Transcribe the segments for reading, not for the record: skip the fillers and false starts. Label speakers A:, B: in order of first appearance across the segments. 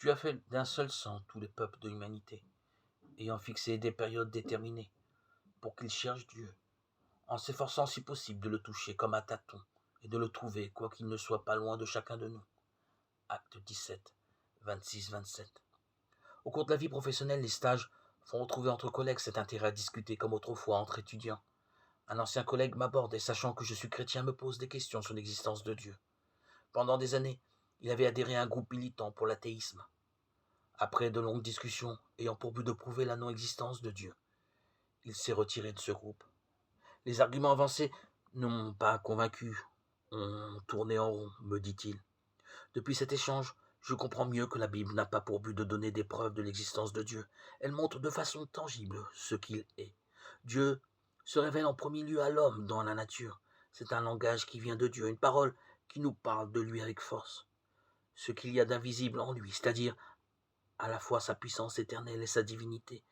A: Tu as fait d'un seul sang tous les peuples de l'humanité, ayant fixé des périodes déterminées pour qu'ils cherchent Dieu, en s'efforçant si possible de le toucher comme à tâtons et de le trouver, quoiqu'il ne soit pas loin de chacun de nous. Acte 17, 26-27. Au cours de la vie professionnelle, les stages font retrouver entre collègues cet intérêt à discuter comme autrefois entre étudiants. Un ancien collègue m'aborde et, sachant que je suis chrétien, me pose des questions sur l'existence de Dieu. Pendant des années, il avait adhéré à un groupe militant pour l'athéisme. Après de longues discussions ayant pour but de prouver la non-existence de Dieu, il s'est retiré de ce groupe. Les arguments avancés ne m'ont pas convaincu, ont tourné en rond, me dit-il. Depuis cet échange, je comprends mieux que la Bible n'a pas pour but de donner des preuves de l'existence de Dieu. Elle montre de façon tangible ce qu'il est. Dieu se révèle en premier lieu à l'homme dans la nature. C'est un langage qui vient de Dieu, une parole qui nous parle de lui avec force. Ce qu'il y a d'invisible en lui, c'est-à-dire à la fois sa puissance éternelle et sa divinité,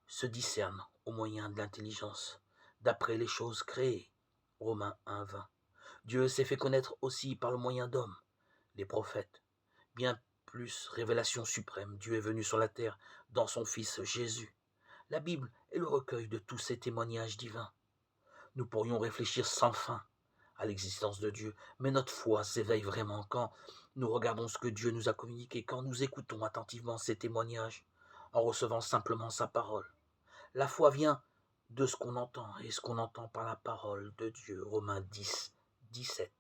A: se discerne au moyen de l'intelligence, d'après les choses créées. Romains 1:20. Dieu s'est fait connaître aussi par le moyen d'hommes, les prophètes. Bien plus, révélation suprême, Dieu est venu sur la terre dans son Fils Jésus. La Bible est le recueil de tous ces témoignages divins. Nous pourrions réfléchir sans fin à l'existence de Dieu, mais notre foi s'éveille vraiment quand nous regardons ce que Dieu nous a communiqué, quand nous écoutons attentivement ses témoignages, en recevant simplement sa parole. La foi vient de ce qu'on entend, et ce qu'on entend par la parole de Dieu. Romains 10, 17.